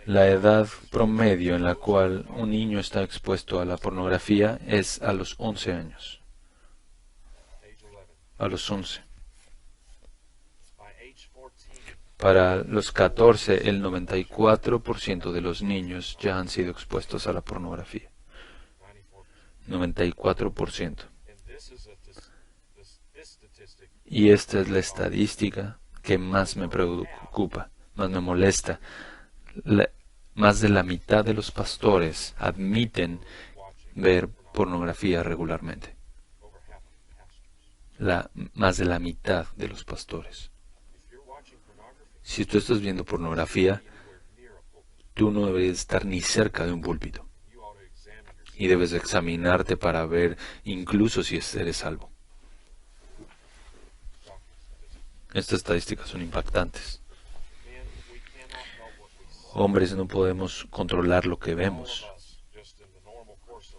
La edad promedio en la cual un niño está expuesto a la pornografía es a los 11 años. A los 11. Para los 14, el 94% de los niños ya han sido expuestos a la pornografía. 94%. Y esta es la estadística que más me preocupa, más me molesta. Más de la mitad de los pastores admiten ver pornografía regularmente. Más de la mitad de los pastores. Si tú estás viendo pornografía, tú no deberías estar ni cerca de un púlpito. Y debes examinarte para ver incluso si eres salvo. Estas estadísticas son impactantes. Hombres, no podemos controlar lo que vemos.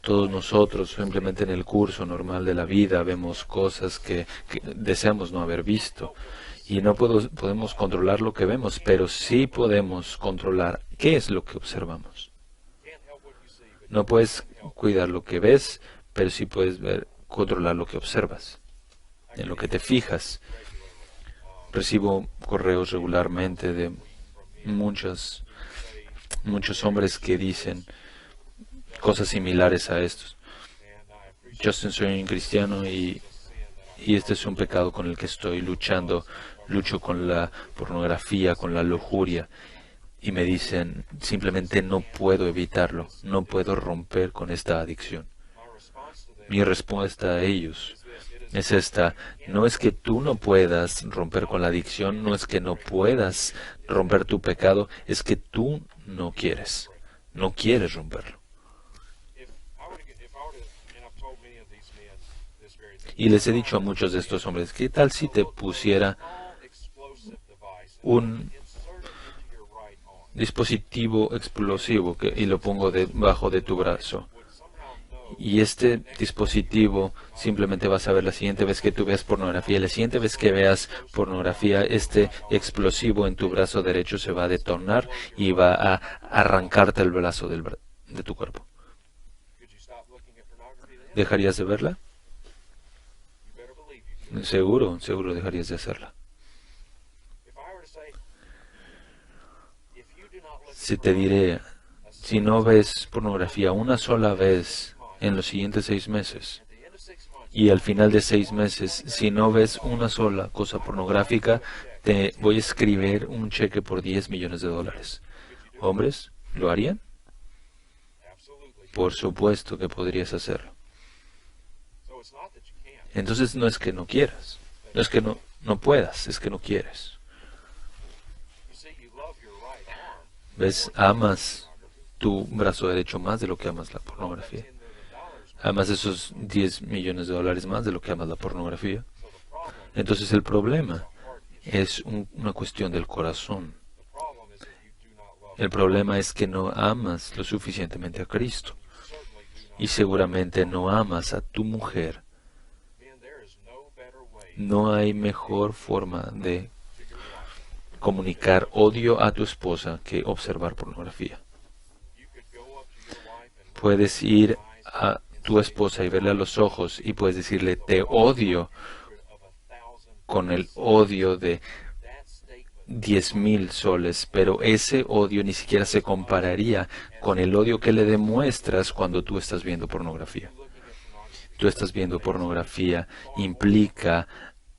Todos nosotros, simplemente en el curso normal de la vida, vemos cosas que deseamos no haber visto. Y no podemos controlar lo que vemos, pero sí podemos controlar qué es lo que observamos. No puedes cuidar lo que ves, pero sí puedes controlar lo que observas, en lo que te fijas. Recibo correos regularmente de muchos hombres que dicen cosas similares a estos. Justin, soy un cristiano y este es un pecado con el que estoy luchando. Lucho con la pornografía, con la lujuria. Y me dicen, simplemente no puedo evitarlo, no puedo romper con esta adicción. Mi respuesta a ellos es esta: no es que tú no puedas romper con la adicción, no es que no puedas romper tu pecado, es que tú no quieres romperlo. Y les he dicho a muchos de estos hombres, ¿qué tal si te pusiera un dispositivo explosivo y lo pongo debajo de tu brazo? Y este dispositivo simplemente vas a ver la siguiente vez que tú veas pornografía. La siguiente vez que veas pornografía, este explosivo en tu brazo derecho se va a detonar y va a arrancarte el brazo de tu cuerpo. ¿Dejarías de verla? Seguro dejarías de hacerla. Si te diré, si no ves pornografía una sola vez en los siguientes 6 meses, y al final de 6 meses, si no ves una sola cosa pornográfica, te voy a escribir un cheque por $10 millones. ¿Hombres lo harían? Por supuesto que podrías hacerlo. Entonces no es que no quieras, no es que no puedas, es que no quieres. ¿Ves? Amas tu brazo derecho más de lo que amas la pornografía. Amas esos $10 millones más de lo que amas la pornografía. Entonces el problema es una cuestión del corazón. El problema es que no amas lo suficientemente a Cristo. Y seguramente no amas a tu mujer. No hay mejor forma de comunicar odio a tu esposa que observar pornografía. Puedes ir a tu esposa y verle a los ojos y puedes decirle te odio con el odio de 10,000 soles, pero ese odio ni siquiera se compararía con el odio que le demuestras cuando tú estás viendo pornografía. Tú estás viendo pornografía implica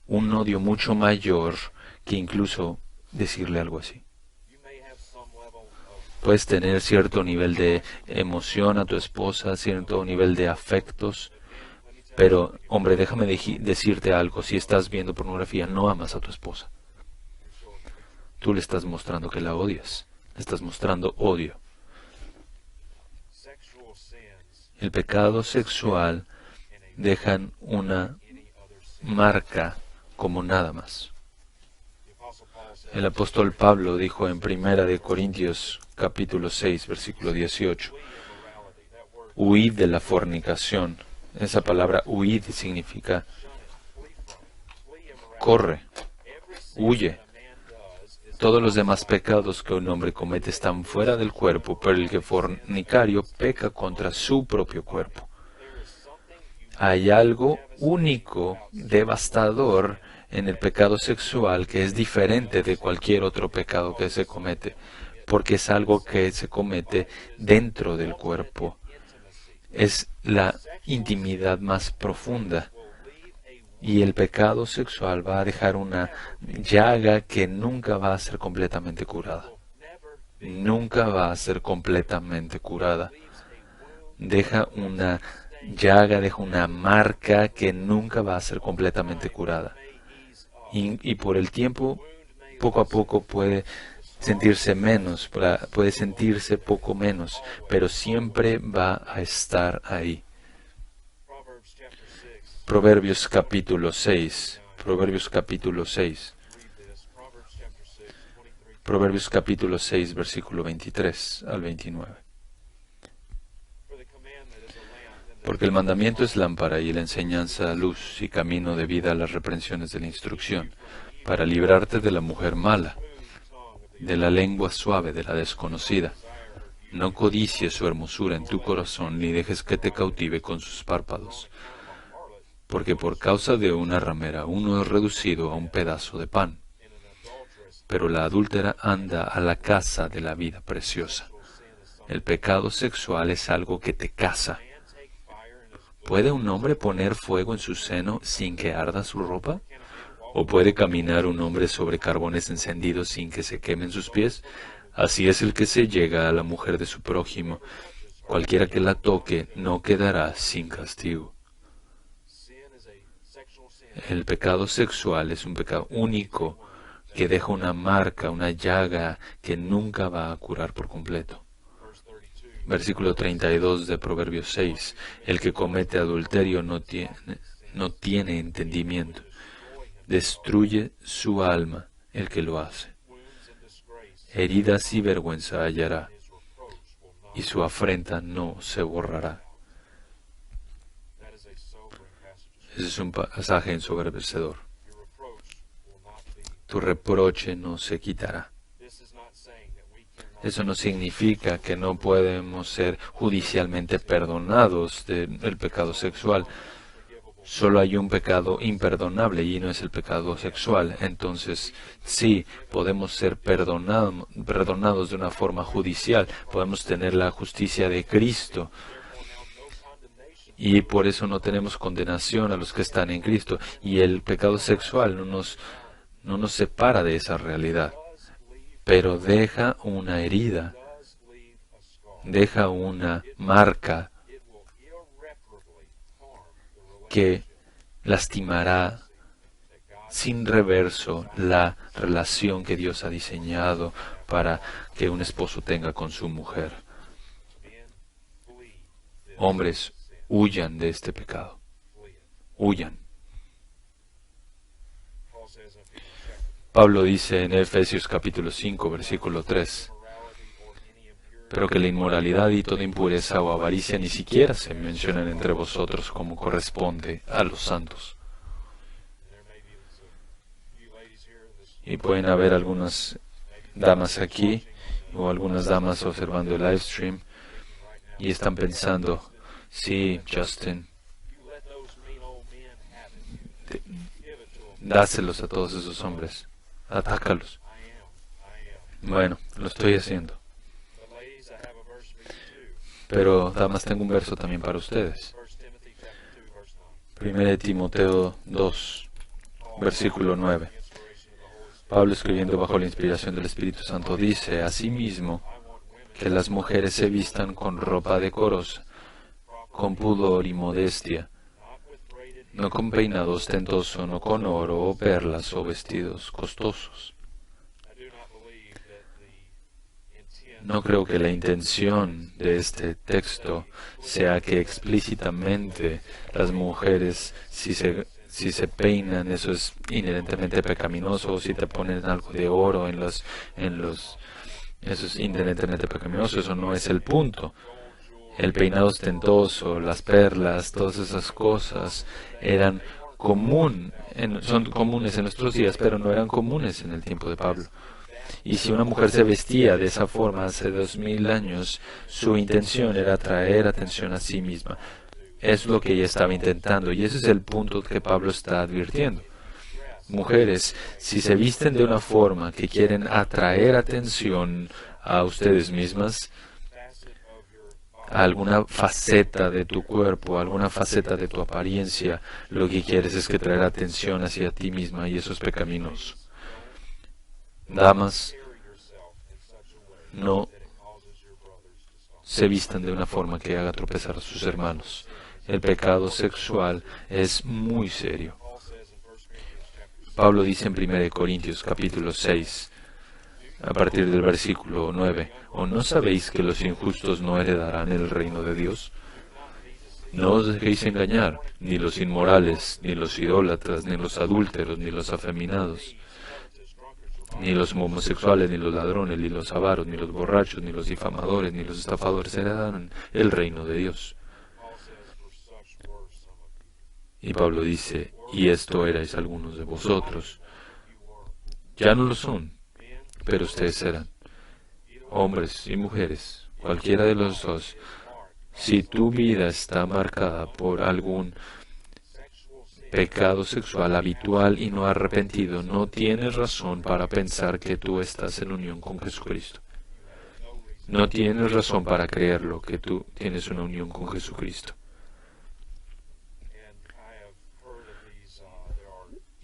un odio mucho mayor que incluso decirle algo así. Puedes tener cierto nivel de emoción a tu esposa, cierto nivel de afectos, pero, hombre, déjame decirte algo. Si estás viendo pornografía, no amas a tu esposa. Tú le estás mostrando que la odias. Le estás mostrando odio. El pecado sexual dejan una marca como nada más. El apóstol Pablo dijo en 1 Corintios capítulo 6, versículo 18, huid de la fornicación. Esa palabra huid significa corre, huye. Todos los demás pecados que un hombre comete están fuera del cuerpo, pero el que fornicario peca contra su propio cuerpo. Hay algo único, devastador, en el pecado sexual que es diferente de cualquier otro pecado que se comete, porque es algo que se comete dentro del cuerpo. Es la intimidad más profunda. Y el pecado sexual va a dejar una llaga que nunca va a ser completamente curada. Nunca va a ser completamente curada. Deja una llaga, deja una marca que nunca va a ser completamente curada. Y por el tiempo, poco a poco puede sentirse menos, puede sentirse poco menos, pero siempre va a estar ahí. Proverbios capítulo 6. Proverbios capítulo 6. Proverbios capítulo 6, versículo 23 al 29. Porque el mandamiento es lámpara y la enseñanza luz y camino de vida a las reprensiones de la instrucción, para librarte de la mujer mala, de la lengua suave de la desconocida. No codicies su hermosura en tu corazón, ni dejes que te cautive con sus párpados. Porque por causa de una ramera uno es reducido a un pedazo de pan, pero la adúltera anda a la caza de la vida preciosa. El pecado sexual es algo que te caza. ¿Puede un hombre poner fuego en su seno sin que arda su ropa? ¿O puede caminar un hombre sobre carbones encendidos sin que se quemen sus pies? Así es el que se llega a la mujer de su prójimo. Cualquiera que la toque no quedará sin castigo. El pecado sexual es un pecado único que deja una marca, una llaga que nunca va a curar por completo. Versículo 32 de Proverbios 6. El que comete adulterio no tiene entendimiento. Destruye su alma el que lo hace. Heridas y vergüenza hallará, y su afrenta no se borrará. Ese es un pasaje ensoberbecedor. Tu reproche no se quitará. Eso no significa que no podemos ser judicialmente perdonados del pecado sexual. Solo hay un pecado imperdonable y no es el pecado sexual. Entonces, sí, podemos ser perdonados de una forma judicial. Podemos tener la justicia de Cristo. Y por eso no tenemos condenación a los que están en Cristo. Y el pecado sexual no nos separa de esa realidad. Pero deja una herida, deja una marca que lastimará sin reverso la relación que Dios ha diseñado para que un esposo tenga con su mujer. Hombres, huyan de este pecado. Huyan. Pablo dice en Efesios capítulo 5, versículo 3, pero que la inmoralidad y toda impureza o avaricia ni siquiera se mencionan entre vosotros como corresponde a los santos. Y pueden haber algunas damas aquí o algunas damas observando el live stream y están pensando, sí, Justin, dáselos a todos esos hombres. Atácalos. Bueno, lo estoy haciendo. Pero, damas, tengo un verso también para ustedes. 1 Timoteo 2, versículo 9. Pablo, escribiendo bajo la inspiración del Espíritu Santo, dice, asimismo, que las mujeres se vistan con ropa decorosa, con pudor y modestia, no con peinado ostentoso, no con oro o perlas o vestidos costosos. No creo que la intención de este texto sea que explícitamente las mujeres, si se peinan, eso es inherentemente pecaminoso, o si te ponen algo de oro eso es inherentemente pecaminoso. Eso no es el punto. El peinado ostentoso, las perlas, todas esas cosas son comunes en nuestros días, pero no eran comunes en el tiempo de Pablo. Y si una mujer se vestía de esa forma hace 2000 años, su intención era atraer atención a sí misma. Es lo que ella estaba intentando, y ese es el punto que Pablo está advirtiendo. Mujeres, si se visten de una forma que quieren atraer atención a ustedes mismas, a alguna faceta de tu cuerpo, a alguna faceta de tu apariencia, lo que quieres es que traer atención hacia ti misma, y eso es pecaminoso. Damas, no se vistan de una forma que haga tropezar a sus hermanos. El pecado sexual es muy serio. Pablo dice en 1 Corintios capítulo 6, a partir del versículo 9, ¿o no sabéis que los injustos no heredarán el reino de Dios? No os dejéis engañar, ni los inmorales, ni los idólatras, ni los adúlteros, ni los afeminados, ni los homosexuales, ni los ladrones, ni los avaros, ni los borrachos, ni los difamadores, ni los estafadores heredarán el reino de Dios. Y Pablo dice, y esto erais algunos de vosotros. Ya no lo son, pero ustedes serán. Hombres y mujeres, cualquiera de los dos, si tu vida está marcada por algún pecado sexual habitual y no arrepentido, no tienes razón para pensar que tú estás en unión con Jesucristo. No tienes razón para creerlo, que tú tienes una unión con Jesucristo.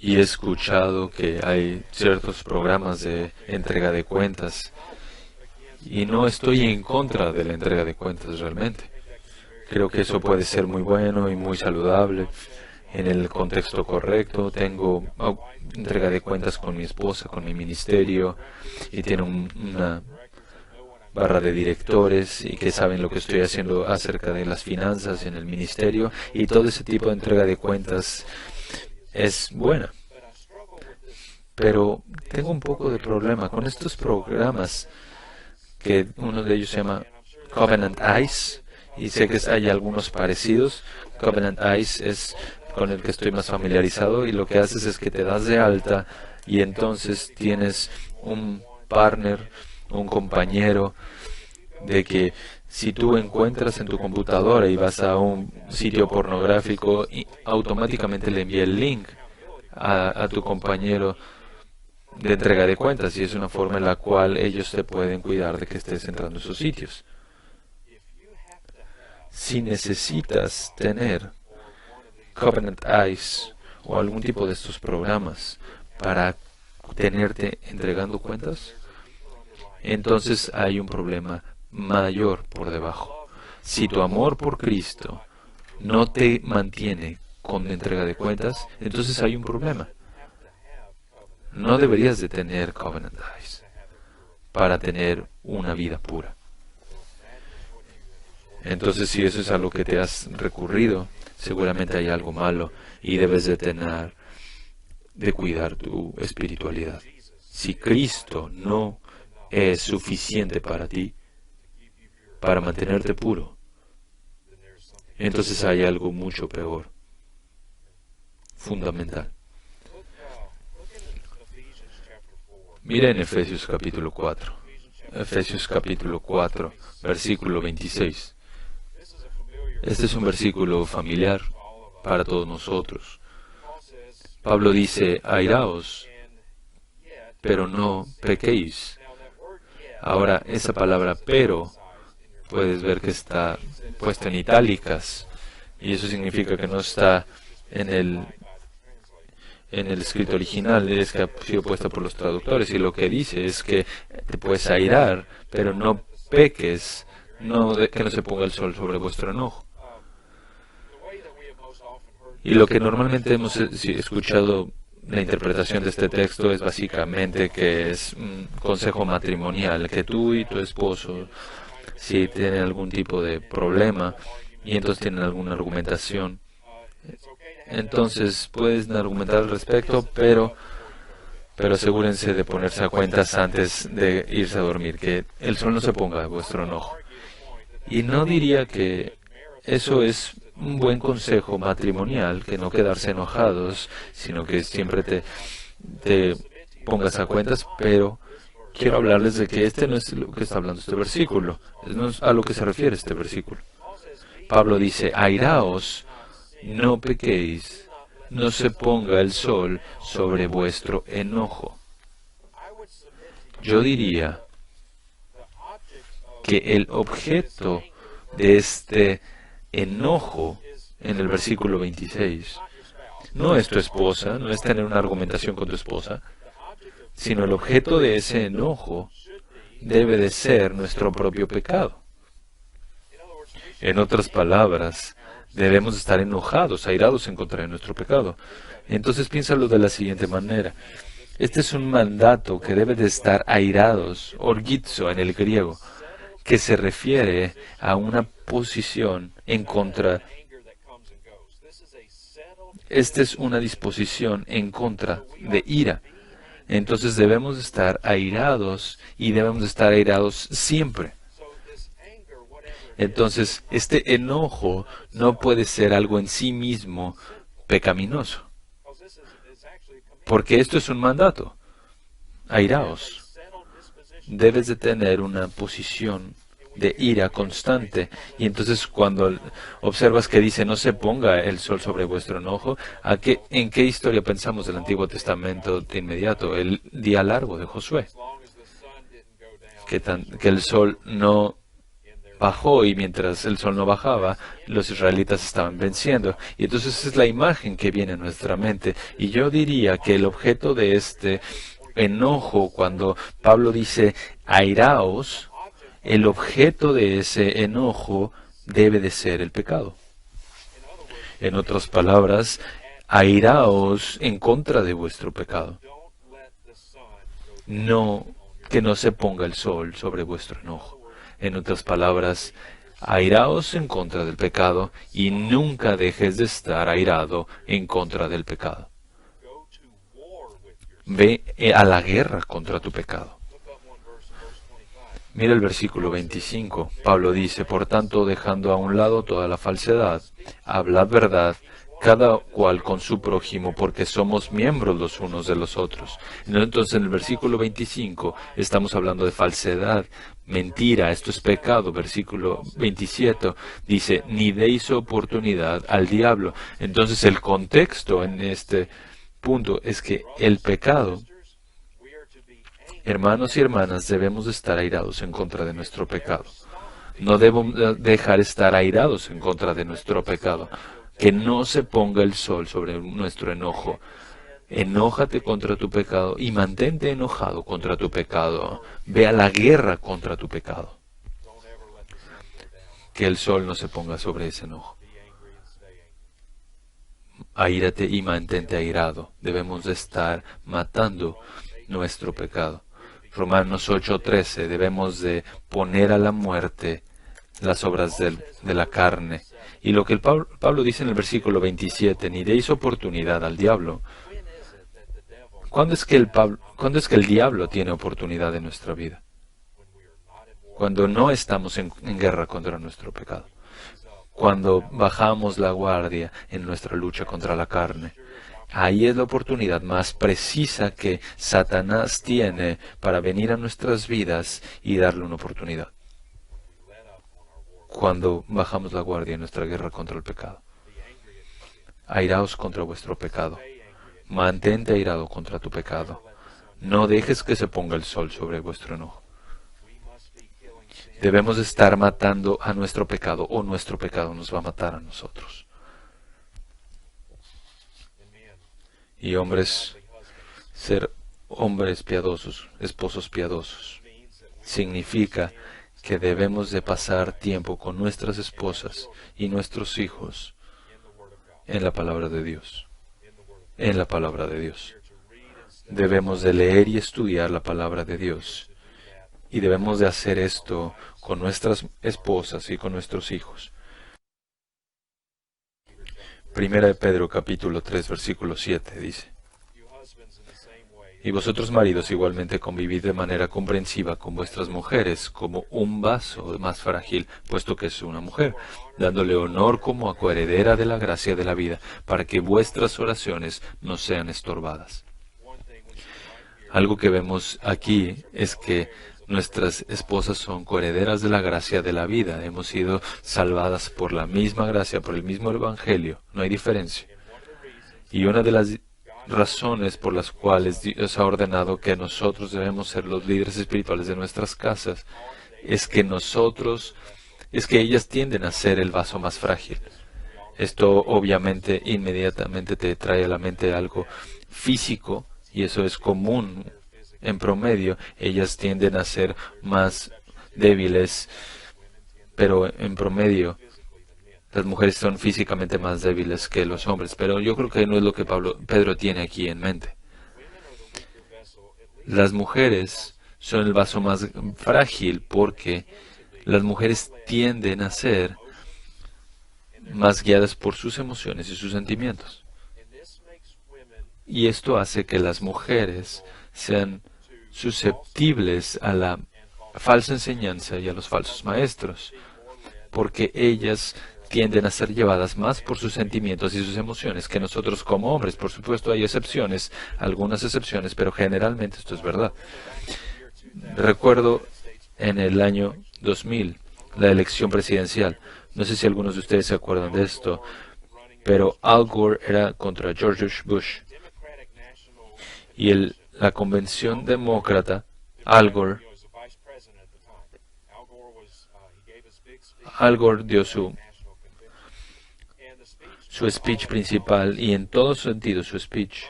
Y he escuchado que hay ciertos programas de entrega de cuentas, y no estoy en contra de la entrega de cuentas realmente. Creo que eso puede ser muy bueno y muy saludable en el contexto correcto. Tengo entrega de cuentas con mi esposa, con mi ministerio, y tiene una barra de directores y que saben lo que estoy haciendo acerca de las finanzas en el ministerio, y todo ese tipo de entrega de cuentas es buena. Pero tengo un poco de problema con estos programas, que uno de ellos se llama Covenant Eyes, y sé que hay algunos parecidos. Covenant Eyes es con el que estoy más familiarizado, y lo que haces es que te das de alta y entonces tienes un partner, un compañero, de que si tú encuentras en tu computadora y vas a un sitio pornográfico, y automáticamente le envía el link a tu compañero de entrega de cuentas, y es una forma en la cual ellos te pueden cuidar de que estés entrando a esos sitios. Si necesitas tener Covenant Eyes o algún tipo de estos programas para tenerte entregando cuentas, entonces hay un problema mayor por debajo. Si tu amor por Cristo no te mantiene con entrega de cuentas, entonces hay un problema. No deberías de tener Covenant Eyes para tener una vida pura. Entonces, si eso es a lo que te has recurrido, seguramente hay algo malo y debes de cuidar tu espiritualidad. Si Cristo no es suficiente para ti, para mantenerte puro, entonces hay algo mucho peor, fundamental. Mira en Efesios capítulo 4. Efesios capítulo 4, versículo 26. Este es un versículo familiar para todos nosotros. Pablo dice, airaos, pero no pequéis. Ahora, esa palabra pero, puedes ver que está puesta en itálicas, y eso significa que no está en el escrito original, es que ha sido puesta por los traductores, y lo que dice es que te puedes airar, pero no peques, que no se ponga el sol sobre vuestro enojo. Y lo que normalmente hemos escuchado, la interpretación de este texto es básicamente que es un consejo matrimonial, que tú y tu esposo, si tienen algún tipo de problema y entonces tienen alguna argumentación, entonces pueden argumentar al respecto, pero asegúrense de ponerse a cuentas antes de irse a dormir, que el sol no se ponga a vuestro enojo. Y no diría que eso es un buen consejo matrimonial, que no quedarse enojados, sino que siempre te pongas a cuentas, pero quiero hablarles de que este no es lo que está hablando este versículo, no es a lo que se refiere este versículo. Pablo dice, airaos, no pequéis, no se ponga el sol sobre vuestro enojo. Yo diría que el objeto de este enojo en el versículo 26 no es tu esposa, no es tener una argumentación con tu esposa, sino el objeto de ese enojo debe de ser nuestro propio pecado. En otras palabras, debemos estar enojados, airados en contra de nuestro pecado. Entonces piénsalo de la siguiente manera. Este es un mandato que debe de estar airados, orgizo en el griego, que se refiere a una posición en contra. Esta es una disposición en contra de ira. Entonces debemos estar airados y debemos estar airados siempre. Entonces, este enojo no puede ser algo en sí mismo pecaminoso, porque esto es un mandato. Airaos. Debes de tener una posición de ira constante. Y entonces cuando observas que dice no se ponga el sol sobre vuestro enojo, ¿en qué historia pensamos del Antiguo Testamento de inmediato? El día largo de Josué. Que el sol no bajó y mientras el sol no bajaba, los israelitas estaban venciendo. Y entonces esa es la imagen que viene a nuestra mente. Y yo diría que el objeto de este enojo, cuando Pablo dice airaos, el objeto de ese enojo debe de ser el pecado. En otras palabras, airaos en contra de vuestro pecado. No, que no se ponga el sol sobre vuestro enojo. En otras palabras, airaos en contra del pecado y nunca dejes de estar airado en contra del pecado. Ve a la guerra contra tu pecado. Mira el versículo 25. Pablo dice, por tanto, dejando a un lado toda la falsedad, hablad verdad, cada cual con su prójimo, porque somos miembros los unos de los otros. Entonces, en el versículo 25, estamos hablando de falsedad, mentira, esto es pecado. Versículo 27 dice, ni deis oportunidad al diablo. Entonces, el contexto en este punto es que el pecado, hermanos y hermanas, debemos estar airados en contra de nuestro pecado. No debemos dejar estar airados en contra de nuestro pecado. Que no se ponga el sol sobre nuestro enojo. Enójate contra tu pecado y mantente enojado contra tu pecado. Ve a la guerra contra tu pecado. Que el sol no se ponga sobre ese enojo. Aírate y mantente airado. Debemos de estar matando nuestro pecado. Romanos 8:13, debemos de poner a la muerte las obras de la carne. Y lo que Pablo dice en el versículo 27, ni deis oportunidad al diablo. ¿Cuándo es que el diablo tiene oportunidad en nuestra vida? Cuando no estamos en guerra contra nuestro pecado. Cuando bajamos la guardia en nuestra lucha contra la carne. Ahí es la oportunidad más precisa que Satanás tiene para venir a nuestras vidas y darle una oportunidad. Cuando bajamos la guardia en nuestra guerra contra el pecado. Airaos contra vuestro pecado. Mantente airado contra tu pecado. No dejes que se ponga el sol sobre vuestro enojo. Debemos estar matando a nuestro pecado o nuestro pecado nos va a matar a nosotros. Y hombres, ser hombres piadosos, esposos piadosos, significa que debemos de pasar tiempo con nuestras esposas y nuestros hijos en la palabra de Dios. En la palabra de Dios. Debemos de leer y estudiar la palabra de Dios. Y debemos de hacer esto con nuestras esposas y con nuestros hijos. Primera de Pedro capítulo 3 versículo 7 dice, y vosotros maridos igualmente convivid de manera comprensiva con vuestras mujeres como un vaso más frágil, puesto que es una mujer, dándole honor como a coheredera de la gracia de la vida, para que vuestras oraciones no sean estorbadas. Algo que vemos aquí es que nuestras esposas son coherederas de la gracia de la vida. Hemos sido salvadas por la misma gracia, por el mismo evangelio. No hay diferencia. Y una de las razones por las cuales Dios ha ordenado que nosotros debemos ser los líderes espirituales de nuestras casas es que ellas tienden a ser el vaso más frágil. Esto obviamente inmediatamente te trae a la mente algo físico y eso es común en promedio. Ellas tienden a ser más débiles, pero en promedio las mujeres son físicamente más débiles que los hombres. Pero yo creo que no es lo que Pedro tiene aquí en mente. Las mujeres son el vaso más frágil porque las mujeres tienden a ser más guiadas por sus emociones y sus sentimientos. Y esto hace que las mujeres sean susceptibles a la falsa enseñanza y a los falsos maestros, porque ellas tienden a ser llevadas más por sus sentimientos y sus emociones que nosotros como hombres. Por supuesto hay excepciones, algunas excepciones, pero generalmente esto es verdad. Recuerdo en el año 2000, la elección presidencial. No sé si algunos de ustedes se acuerdan de esto, pero Al Gore era contra George Bush. Y la convención demócrata, Al Gore dio su speech principal y en todo sentido su speech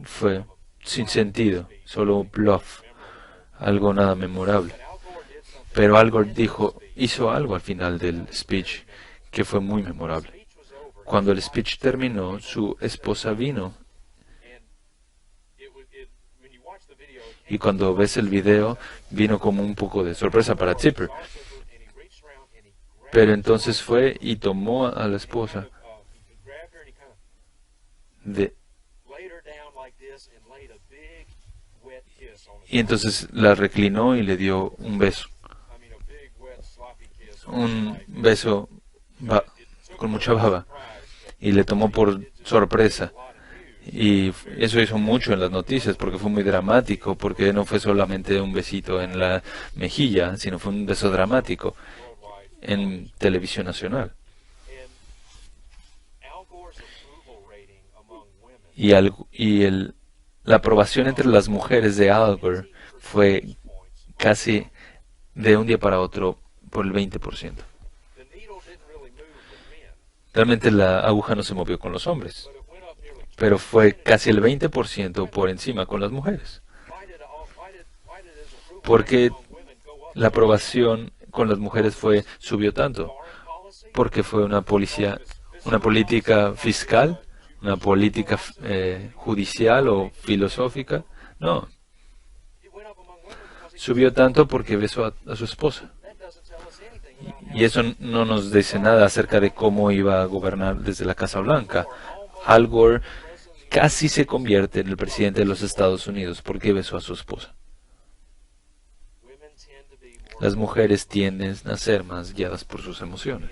fue sin sentido, solo un bluff, algo nada memorable. Pero Al Gore hizo algo al final del speech que fue muy memorable. Cuando el speech terminó, su esposa vino. Y cuando ves el video, vino como un poco de sorpresa para Tipper. Pero entonces fue y tomó a la esposa y entonces la reclinó y le dio un beso. Un beso con mucha baba. Y le tomó por sorpresa. Y eso hizo mucho en las noticias porque fue muy dramático, porque no fue solamente un besito en la mejilla, sino fue un beso dramático en televisión nacional. Y, la aprobación entre las mujeres de Al Gore fue casi de un día para otro por el 20%. Realmente la aguja no se movió con los hombres, pero fue casi el 20% por encima con las mujeres. Porque la aprobación con las mujeres subió tanto, porque fue una política fiscal, una política judicial o filosófica. No, subió tanto porque besó a su esposa. Y eso no nos dice nada acerca de cómo iba a gobernar desde la Casa Blanca. Al Gore casi se convierte en el presidente de los Estados Unidos porque besó a su esposa. Las mujeres tienden a ser más guiadas por sus emociones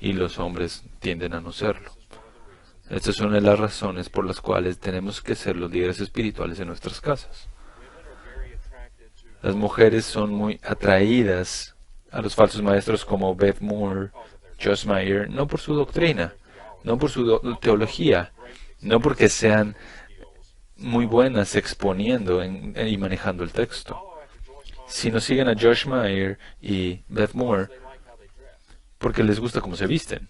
y los hombres tienden a no serlo. Estas son las razones por las cuales tenemos que ser los líderes espirituales en nuestras casas. Las mujeres son muy atraídas a los falsos maestros como Beth Moore, Joyce Meyer, no por su doctrina, no por su teología, no porque sean muy buenas exponiendo y manejando el texto, sino siguen a Joyce Meyer y Beth Moore porque les gusta cómo se visten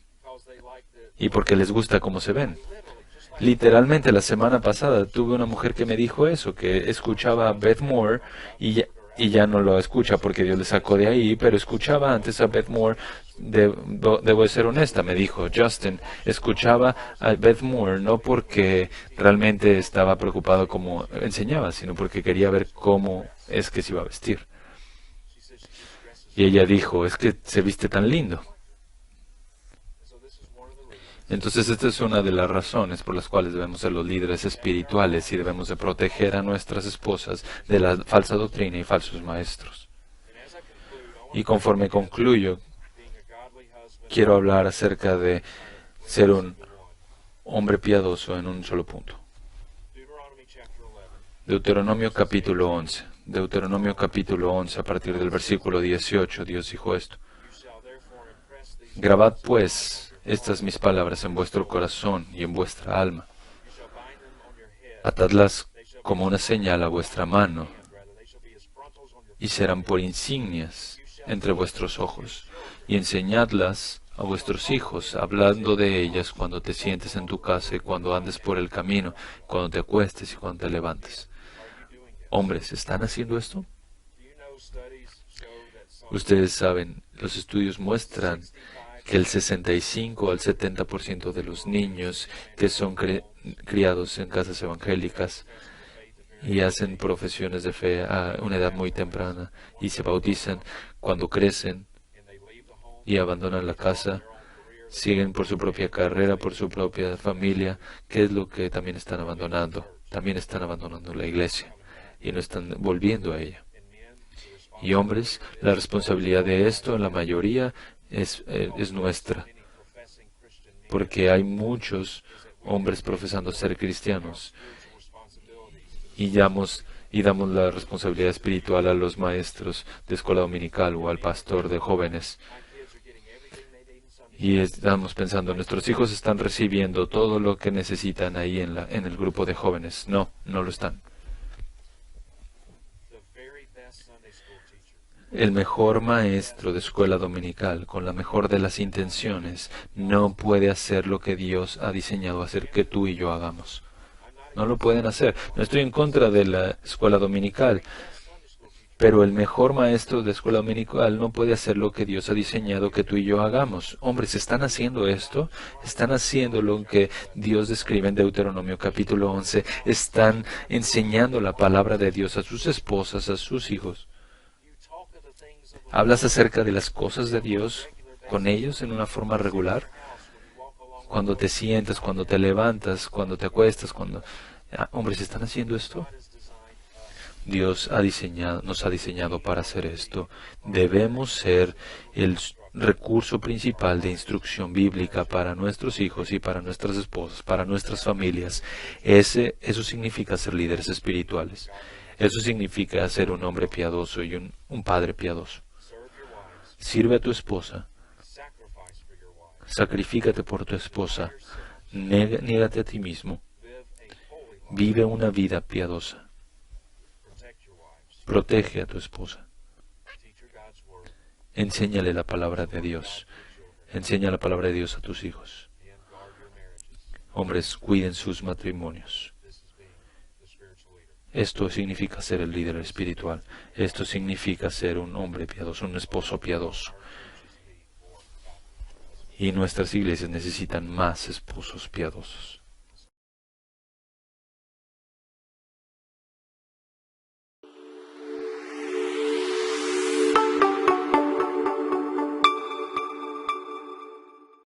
y porque les gusta cómo se ven. Literalmente la semana pasada tuve una mujer que me dijo eso, que escuchaba a Beth Moore y ya no lo escucha porque Dios le sacó de ahí, pero escuchaba antes a Beth Moore. Debo ser honesta, me dijo Justin, escuchaba a Beth Moore no porque realmente estaba preocupado como enseñaba, sino porque quería ver cómo es que se iba a vestir. Y ella dijo, es que se viste tan lindo. Entonces esta es una de las razones por las cuales debemos ser los líderes espirituales y debemos de proteger a nuestras esposas de la falsa doctrina y falsos maestros. Y conforme concluyo, quiero hablar acerca de ser un hombre piadoso en un solo punto. Deuteronomio capítulo 11. Deuteronomio capítulo 11, a partir del versículo 18, Dios dijo esto. Grabad pues estas mis palabras en vuestro corazón y en vuestra alma. Atadlas como una señal a vuestra mano y serán por insignias entre vuestros ojos. Y enseñadlas a vuestros hijos, hablando de ellas cuando te sientes en tu casa y cuando andes por el camino, cuando te acuestes y cuando te levantes. Hombres, ¿están haciendo esto? Ustedes saben, los estudios muestran que el 65 al 70% de los niños que son criados en casas evangélicas y hacen profesiones de fe a una edad muy temprana y se bautizan, cuando crecen y abandonan la casa, siguen por su propia carrera, por su propia familia, ¿qué es lo que también están abandonando? También están abandonando la iglesia y no están volviendo a ella. Y hombres, la responsabilidad de esto, en la mayoría, es nuestra, porque hay muchos hombres profesando ser cristianos y damos la responsabilidad espiritual a los maestros de escuela dominical o al pastor de jóvenes. Y estamos pensando, nuestros hijos están recibiendo todo lo que necesitan ahí en el grupo de jóvenes. No, no lo están. El mejor maestro de escuela dominical, con la mejor de las intenciones, no puede hacer lo que Dios ha diseñado hacer que tú y yo hagamos. No lo pueden hacer. No estoy en contra de la escuela dominical, pero el mejor maestro de escuela dominical no puede hacer lo que Dios ha diseñado que tú y yo hagamos. Hombres, ¿están haciendo esto? ¿Están haciendo lo que Dios describe en Deuteronomio capítulo 11? ¿Están enseñando la palabra de Dios a sus esposas, a sus hijos? ¿Hablas acerca de las cosas de Dios con ellos en una forma regular? Cuando te sientas, cuando te levantas, cuando te acuestas, cuando... Hombres, ¿están haciendo esto? Dios nos ha diseñado para hacer esto. Debemos ser el recurso principal de instrucción bíblica para nuestros hijos y para nuestras esposas, para nuestras familias. Eso significa ser líderes espirituales. Eso significa ser un hombre piadoso y un padre piadoso. Sirve a tu esposa. Sacrifícate por tu esposa. Niégate a ti mismo. Vive una vida piadosa. Protege a tu esposa. Enséñale la palabra de Dios. Enseña la palabra de Dios a tus hijos. Hombres, cuiden sus matrimonios. Esto significa ser el líder espiritual. Esto significa ser un hombre piadoso, un esposo piadoso. Y nuestras iglesias necesitan más esposos piadosos.